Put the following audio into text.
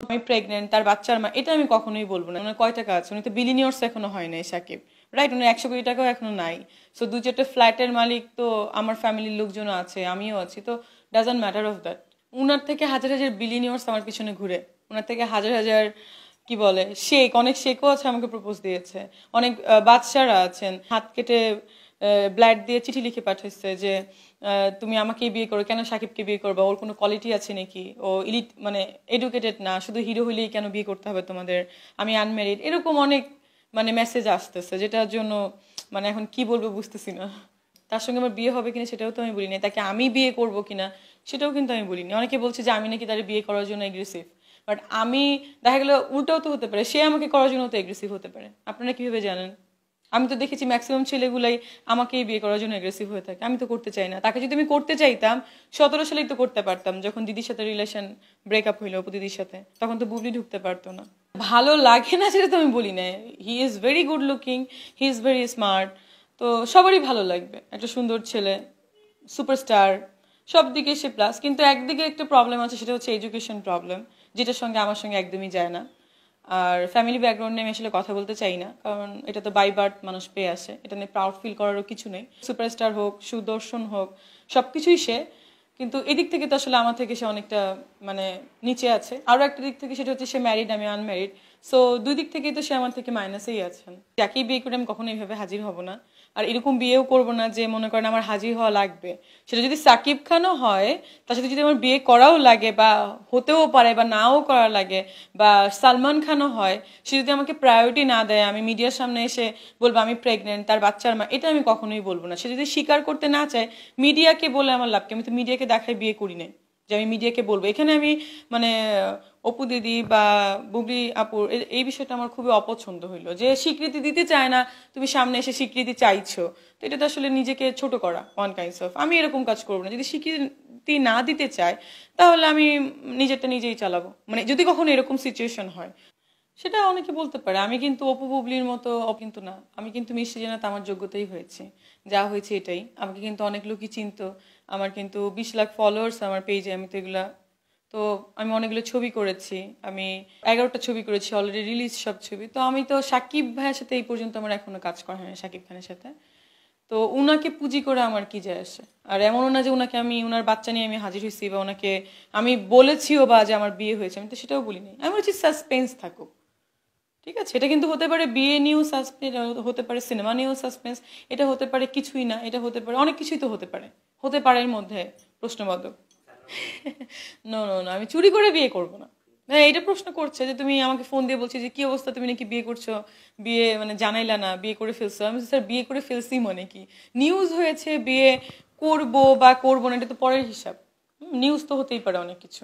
আমি প্রেগনেন্ট, তার বাচ্চার মা, এটা আমি কখনোই বলবো না। ওনার কয় টাকা আছে? উনি তো বিলিনিয়ার্স এখনো হয় নাই সাকিব, রাইট? উনি 100 কোটি টাকাও এখনো নাই। সো 2-4টা ফ্ল্যাটের মালিক তো আমার ফ্যামিলির লোকজন আছে, আমিও আছি, তো ডাজন্ট ম্যাটার অফ দ্যাট। উনার থেকে হাজার হাজার বিলিনিয়ার্স আমার পিছনে ঘুরে, ওনার থেকে হাজার হাজার কি বলে অনেক শেখও আছে, আমাকে প্রপোজ দিয়েছে। অনেক বাদশারা আছেন, হাত কেটে ব্লাড দিয়ে চিঠি লিখে পাঠাইছে যে তুমি আমাকেই বিয়ে করো, কেন সাকিবকে বিয়ে করবা, ওর কোনো কোয়ালিটি আছে নাকি, ও ইলিট মানে এডুকেটেড না, শুধু হিরো হইলেই কেন বিয়ে করতে হবে তোমাদের, আমি আনম্যারিড, এরকম অনেক মেসেজ আসতেছে, যেটার জন্য এখন কি বলবো বুঝতেছি না। তার সঙ্গে আমার বিয়ে হবে কিনা সেটাও তো আমি বলিনি, তাকে আমি বিয়ে করবো কিনা সেটাও কিন্তু আমি বলিনি। অনেকে বলছে যে আমি নাকি তার বিয়ে করার জন্য এগ্রেসিভ, বাট আমি দেখা গেলো উল্টাও তো হতে পারে, সে আমাকে করার জন্য তো এগ্রেসিভ হতে পারে। আপনারা কিভাবে জানেন? আমি তো দেখেছি ম্যাক্সিমাম ছেলেগুলাই আমাকেই বিয়ে করার জন্য এগ্রেসিভ হয়ে থাকে। আমি তো করতে চাই না। তাকে যদি আমি করতে চাইতাম 17 সালেই তো করতে পারতাম, যখন দিদির সাথে রিলেশন ব্রেকআপ হইলো, অপু দিদির সাথে, তখন তো বুবলি ঢুকতে পারতো না। ভালো লাগে না সেটা তো আমি বলি না, he is very good looking, he is very smart, তো সবারই ভালো লাগবে, একটা সুন্দর ছেলে, সুপারস্টার, সব দিকে সে প্লাস। কিন্তু একদিকে একটা প্রবলেম আছে, সেটা হচ্ছে এডুকেশন প্রবলেম, যেটার সঙ্গে আমার সঙ্গে একদমই যায় না। আর ফ্যামিলি ব্যাকগ্রাউন্ড নিয়ে আমি আসলে কথা বলতে চাই না, কারণ এটা তো বাই বার্থ মানুষ পেয়ে আসে, এটা নিয়ে প্রাউড ফিল করারও কিছু নেই। সুপারস্টার হোক, সুদর্শন হোক, সব কিছুই সে, কিন্তু এদিক থেকে তো আসলে আমার থেকে সে অনেকটা নিচে আছে। আরও একটা দিক থেকে সেটা হচ্ছে সে ম্যারিড, আমি আনম্যারিড, সো দুই দিক থেকেই তো সে আমার থেকে মাইনাসেই আছেন। যাকেই বিয়ে করে আমি কখনো এইভাবে হাজির হব না, আর এরকম বিয়েও করবো না যে মনে করেন আমার হাজির হওয়া লাগবে। সেটা যদি সাকিব খানও হয়, তার সাথে যদি আমার বিয়ে করাও লাগে, বা হতেও পারে বা নাও করা লাগে, বা সালমান খানও হয়, সে যদি আমাকে প্রায়োরিটি না দেয়, আমি মিডিয়ার সামনে এসে বলবো আমি প্রেগনেন্ট, তার বাচ্চার মা, এটা আমি কখনোই বলবো না। সে যদি স্বীকার করতে না চায়, মিডিয়াকে বলে আমার লাভকে? আমি তো মিডিয়াকে দেখাই বিয়ে করি নাই যে আমি মিডিয়াকে বলবো। এখানে আমি অপু দিদি বা বুবলি আপুর এই বিষয়টা আমার খুবই অপছন্দ হইলো, যে স্বীকৃতি দিতে চায় না, তুমি সামনে এসে স্বীকৃতি চাইছো, তো এটা তো আসলে নিজেকে ছোট করা ওয়ান কাইন্ডস অফ। আমি এরকম কাজ করবো না। যদি স্বীকৃতি না দিতে চায়, তাহলে আমি নিজেরটা নিজেই চালাবো, যদি কখনো এরকম সিচুয়েশন হয়। সেটা অনেকে বলতে পারে, আমি কিন্তু অপু বুবলির মতো কিন্তু না, আমি কিন্তু মিষ্টি জানাতে আমার যোগ্যতাই হয়েছে, যা হয়েছে এটাই। আমাকে কিন্তু অনেক লোকই চিনতো, আমার কিন্তু 20 লাখ ফলোয়ার্স আমার পেজে, আমি তো এগুলা, তো আমি অনেকগুলো ছবি করেছি, আমি 11টা ছবি করেছি অলরেডি, রিলিজ সব ছবি। তো আমি তো সাকিব ভাইয়ের সাথে এই পর্যন্ত আমার এখনো কাজ করা হয়নি, সাকিব খানের সাথে। তো উনাকে পুঁজি করে আমার কি যায় আসে? আর এমনও না যে উনাকে আমি উনার বাচ্চা নিয়ে আমি হাজির হয়েছি, বা ওনাকে আমি বলেছিও বা যে আমার বিয়ে হয়েছে, আমি তো সেটাও বলিনি। আমি বলছি সাসপেন্স থাকুক, ঠিক আছে? এটা কিন্তু হতে পারে বিয়ে নিয়েও সাসপেন্স, হতে পারে সিনেমা নিয়েও সাসপেন্স, এটা হতে পারে কিছুই না, এটা হতে পারে অনেক কিছুই, তো হতে পারে এর মধ্যে প্রশ্নবোধক। নো নো নো, আমি চুরি করে বিয়ে করব না। হ্যাঁ, এইটা প্রশ্ন করছে যে তুমি আমাকে ফোন দিয়ে বলছি যে কি অবস্থা, তুমি নাকি বিয়ে করছো, বিয়ে জানাইলা না, বিয়ে করে ফেলছো। আমি স্যার বিয়ে করে ফেলছি মানে কি? নিউজ হয়েছে, বিয়ে করব বা করবো না, এটা তো পরের হিসাব। নিউজ তো হতেই পারে অনেক কিছু।